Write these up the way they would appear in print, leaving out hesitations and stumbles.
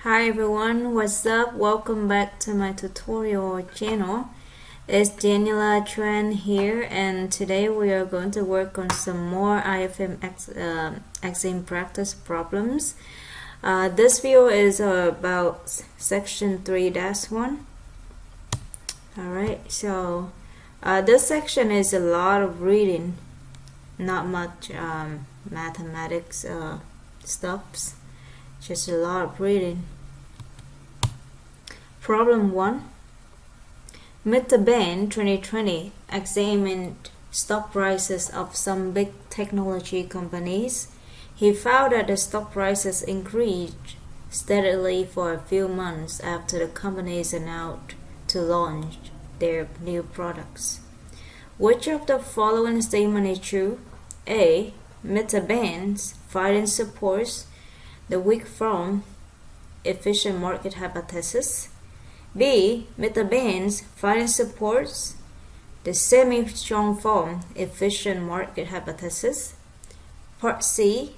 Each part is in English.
Hi everyone, what's up? Welcome back to my tutorial channel. It's Daniela Tran here, and today we are going to work on some more IFM exam practice problems. This video is about section 3-1. Alright, so this section is a lot of reading, not much mathematics stuffs. Just a lot of reading. Problem 1. Mr. Ben 2020 examined stock prices of some big technology companies. He found that the stock prices increased steadily for a few months after the companies announced to launch their new products. Which of the following statement is true? A. Mr. Ben's finding supports the weak form efficient market hypothesis. B. Mr. Ben's finding supports the semi-strong form efficient market hypothesis. Part C.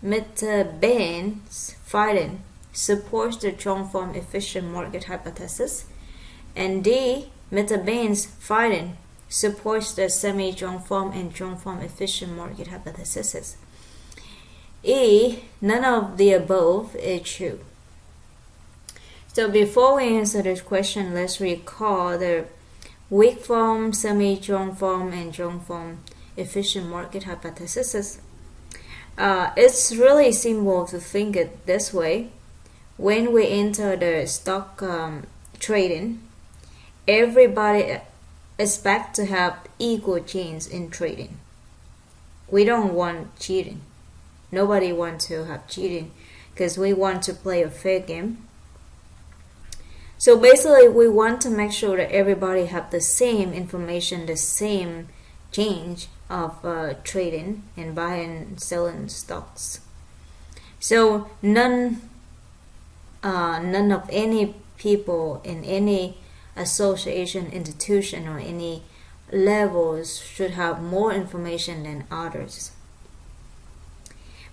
Mr. Ben's finding supports the strong form efficient market hypothesis. And D. Mr. Ben's finding supports the semi-strong form and strong form efficient market hypothesis. E. None of the above is true. So before we answer this question, let's recall the weak form, semi-strong form, and strong form efficient market hypothesis. It's really simple to think it this way. When we enter the stock trading, everybody expects to have equal chance in trading. We don't want cheating. Nobody wants to have cheating because we want to play a fair game. So basically, we want to make sure that everybody have the same information, the same change of trading and buying and selling stocks. So none of any people in any association, institution, or any levels should have more information than others.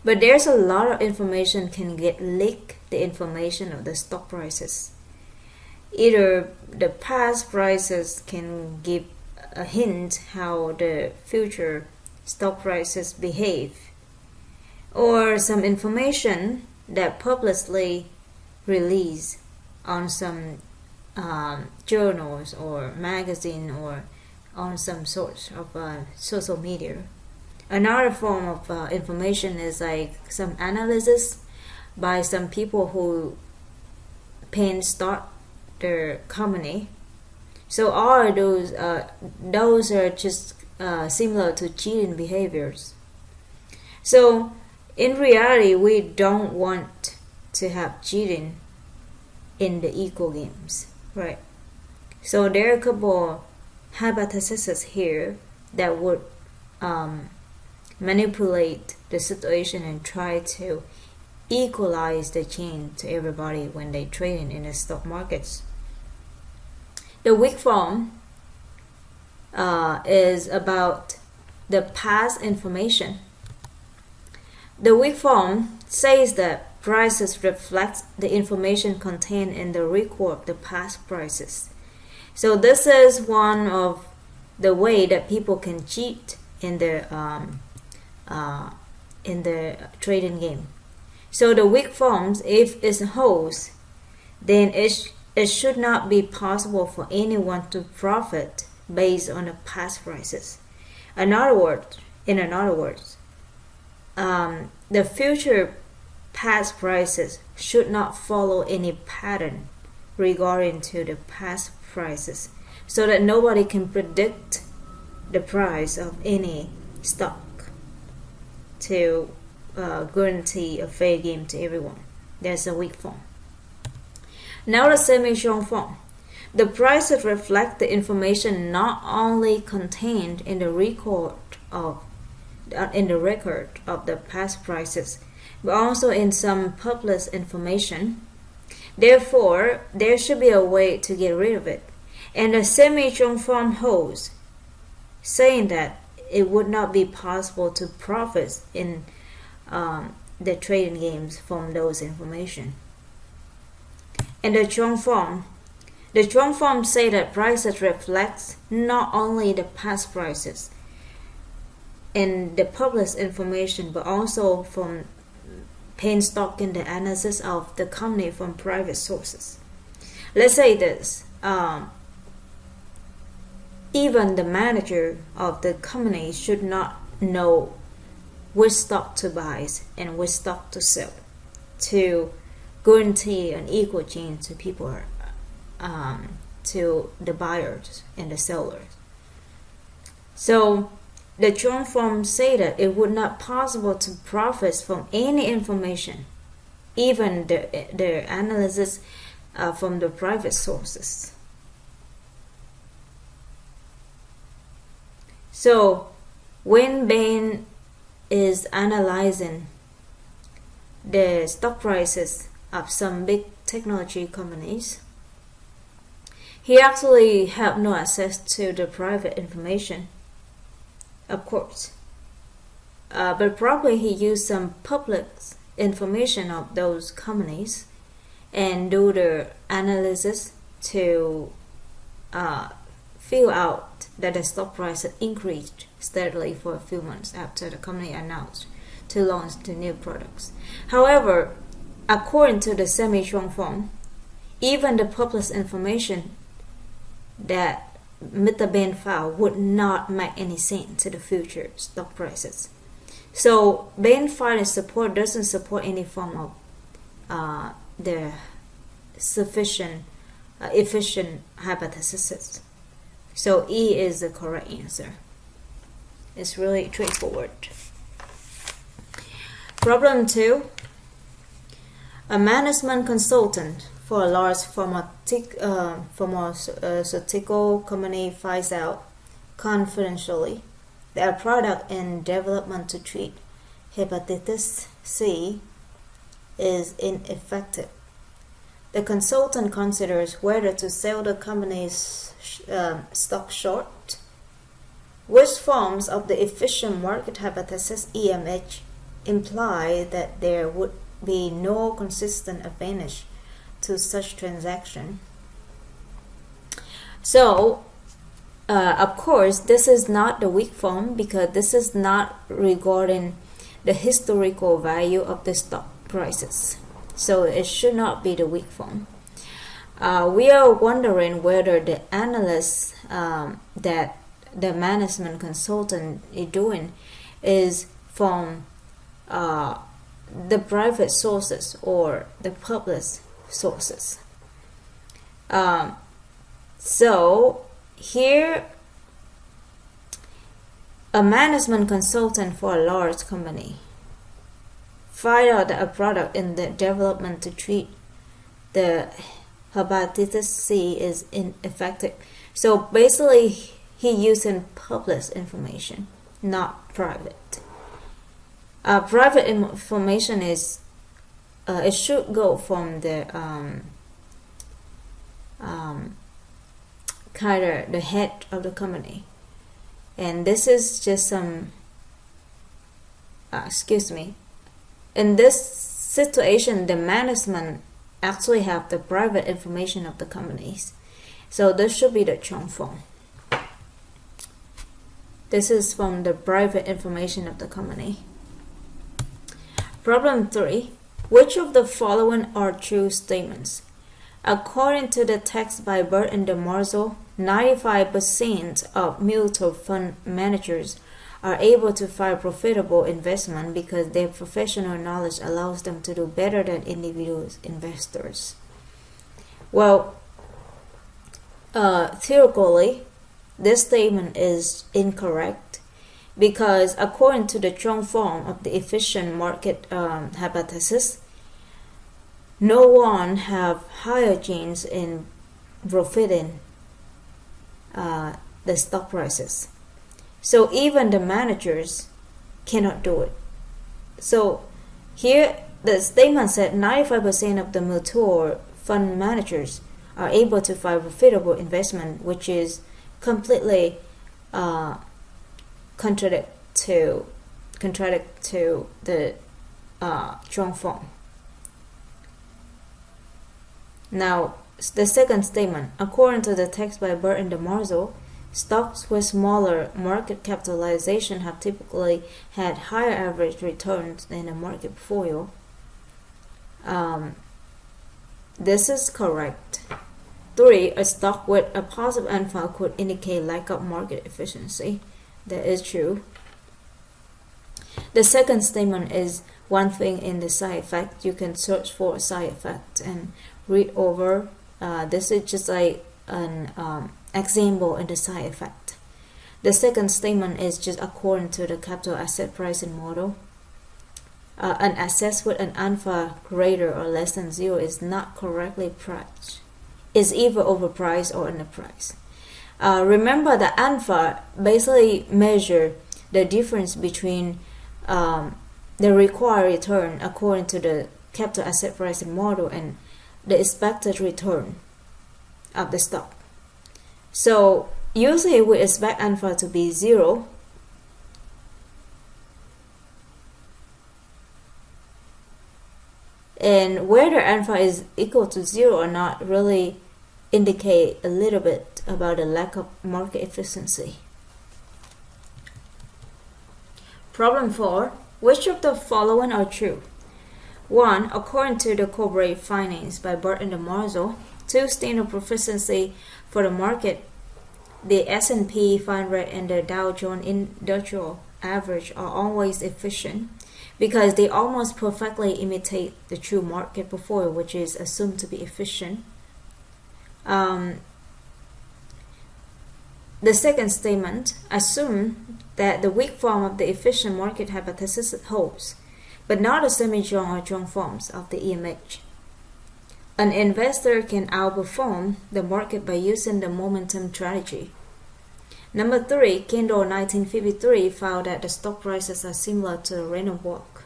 But there's a lot of information can get leaked, the information of the stock prices. Either the past prices can give a hint how the future stock prices behave, or some information that publicly released on some journals or magazine or on some sort of social media. Another form of information is like some analysis by some people who start their company. So all of those are just similar to cheating behaviors. So in reality, we don't want to have cheating in the equal games, right? So there are a couple hypotheses here that would manipulate the situation and try to equalize the change to everybody when they trade in the stock markets. The weak form is about the past information. The weak form says that prices reflect the information contained in the record of the past prices. So this is one of the way that people can cheat in the trading game. So the weak forms, if it holds, then it should not be possible for anyone to profit based on the past prices. In other words, the future past prices should not follow any pattern regarding to the past prices, so that nobody can predict the price of any stock to guarantee a fair game to everyone. That's a weak form. Now the semi-strong form. The prices reflect the information not only contained in the record of the past prices, but also in some published information. Therefore, there should be a way to get rid of it. And the semi-strong form holds, saying that it would not be possible to profit in the trading games from those information. In the Chong form, say that prices reflect not only the past prices and the published information, but also from painstaking the analysis of the company from private sources. Let's say this. Even the manager of the company should not know which stock to buy and which stock to sell to guarantee an equal change to people, to the buyers and the sellers. So the Chong form say that it would not possible to profit from any information, even the analysis from the private sources. So when Bain is analyzing the stock prices of some big technology companies, he actually have no access to the private information, of course. But probably he used some public information of those companies and do the analysis to feel out that the stock price had increased steadily for a few months after the company announced to launch the new products. However, according to the semi-Chong form, even the published information that Mr. Bain found would not make any sense to the future stock prices. So Bain finding support doesn't support any form of the sufficient efficient hypothesis. So E is the correct answer. It's really straightforward. Problem 2. A management consultant for a large pharmaceutical company finds out confidentially that a product in development to treat hepatitis C is ineffective. The consultant considers whether to sell the company's stock short. Which forms of the efficient market hypothesis EMH imply that there would be no consistent advantage to such transaction? So, of course, this is not the weak form because this is not regarding the historical value of the stock prices. So it should not be the weak form. We are wondering whether the analyst that the management consultant is doing is from the private sources or the public sources. So here, a management consultant for a large company find out that a product in the development to treat the hepatitis C is ineffective. So basically, he using public information, not private. Private information is it should go from the kind of the head of the company, and this is just some. In this situation, the management actually have the private information of the companies. So this should be the Chong form. This is from the private information of the company. Problem 3. Which of the following are true statements? According to the text by Bert and DeMarzo, 95% of mutual fund managers are able to find profitable investment because their professional knowledge allows them to do better than individual investors. Well, theoretically, this statement is incorrect because according to the Chong form of the efficient market hypothesis, no one have higher chance in profiting the stock prices. So even the managers cannot do it. So here the statement said 95% of the mutual fund managers are able to find profitable investment, which is completely contradict to the Chong form. Now, the second statement, according to the text by Burt and DeMarzo, stocks with smaller market capitalization have typically had higher average returns than a market portfolio. This is correct. 3. A stock with a positive alpha could indicate lack of market efficiency. That is true. The second statement is one thing in the side effect. You can search for a side effect and read over. This is just like an example in the side effect. The second statement is just according to the capital asset pricing model. An asset with an alpha greater or less than 0 is not correctly priced. It's either overpriced or underpriced. Remember the alpha basically measure the difference between the required return according to the capital asset pricing model and the expected return of the stock. So usually we expect alpha to be 0. And whether alpha is equal to 0 or not really indicate a little bit about the lack of market efficiency. Problem 4. Which of the following are true? 1. According to the corporate finance by Burt and DeMarzo, 2. Standard proficiency for the market, the S&P 500 and the Dow Jones Industrial Average are always efficient because they almost perfectly imitate the true market portfolio, which is assumed to be efficient. The second statement, assume that the weak form of the efficient market hypothesis holds, but not the semi-strong or strong forms of the EMH. An investor can outperform the market by using the momentum strategy. Number 3, Kendall 1953 found that the stock prices are similar to the random walk.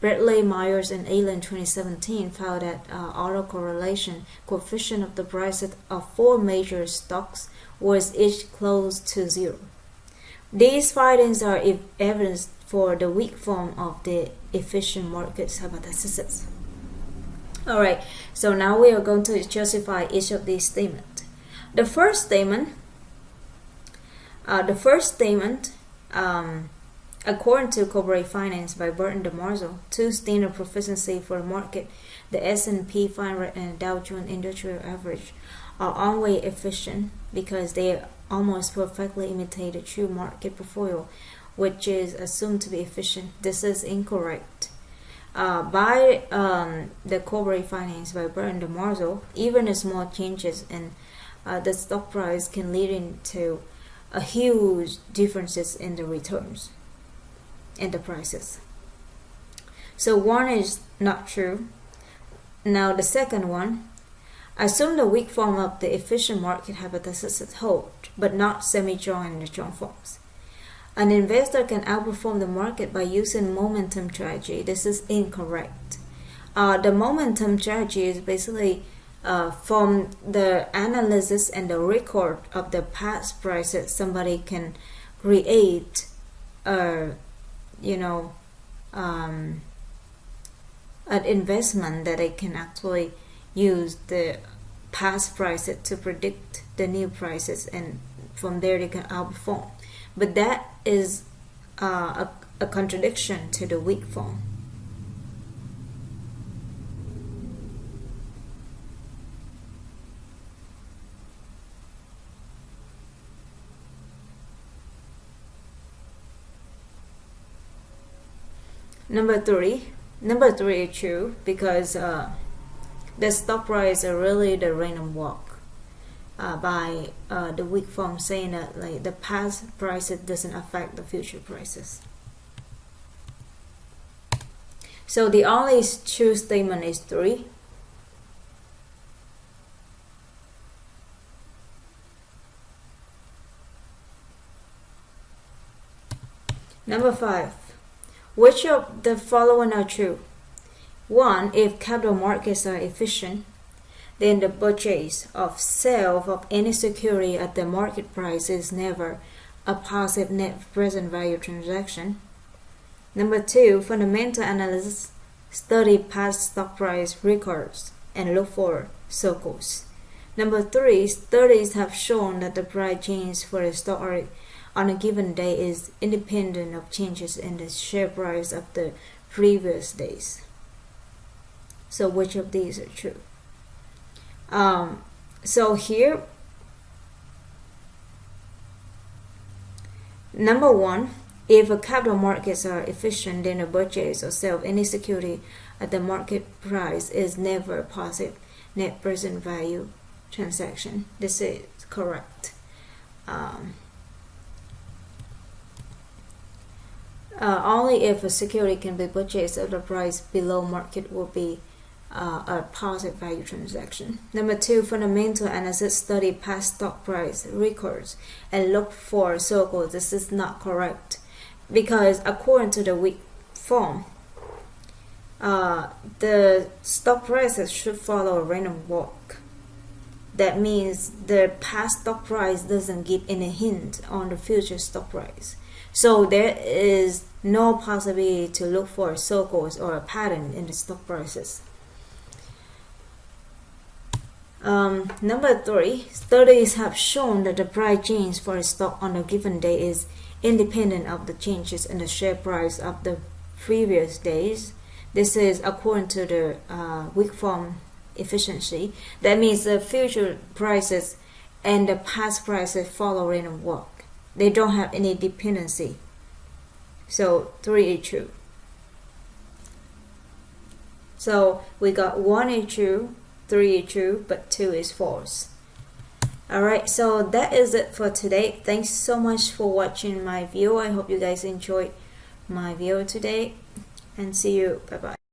Bradley, Myers, and Allen 2017 found that autocorrelation coefficient of the prices of 4 major stocks was each close to 0. These findings are evidence for the weak form of the efficient markets hypothesis. Alright, so now we are going to justify each of these statements. The first statement, according to corporate finance by Burt and DeMarzo, 2 standard proficiency for the market, the S&P 500 and Dow Jones Industrial Average, are always efficient because they almost perfectly imitate the true market portfolio, which is assumed to be efficient. This is incorrect. By the corporate finance by Burt and DeMarzo, even a small changes in the stock price can lead into a huge differences in the returns and the prices. So 1 is not true. Now the second one, assume the weak form of the efficient market hypothesis hold, but not semi-strong and strong forms. An investor can outperform the market by using momentum strategy. This is incorrect. The momentum strategy is basically from the analysis and the record of the past prices, somebody can create an investment that they can actually use the past prices to predict the new prices, and from there they can outperform. But that is a contradiction to the weak form. Number three is true because the stock price are really the random walk by the weak form, saying that like the past prices doesn't affect the future prices. So the only true statement is 3. Number 5. Which of the following are true? 1. If capital markets are efficient, then the purchase or sale of any security at the market price is never a positive net present value transaction. Number 2. Fundamental analysts study past stock price records and look for circles. Number 3, studies have shown that the price change for a stock on a given day is independent of changes in the share price of the previous days. So which of these are true? So here, number 1, if a capital markets are efficient, then the purchase or sale of any security at the market price is never a positive net present value transaction. This is correct. Only if a security can be purchased at a price below market will be a positive value transaction. Number 2, fundamental analysis study past stock price records and look for circles. This is not correct, because according to the weak form, the stock prices should follow a random walk. That means the past stock price doesn't give any hint on the future stock price. So there is no possibility to look for circles or a pattern in the stock prices. Number 3, studies have shown that the price change for a stock on a given day is independent of the changes in the share price of the previous days. This is according to the weak form efficiency. That means the future prices and the past prices follow random walk. They don't have any dependency. So 3 is true. So we got 1 is true, 3 is true, but 2 is false. Alright, so that is it for today. Thanks so much for watching my video. I hope you guys enjoyed my video today, and see you. Bye bye.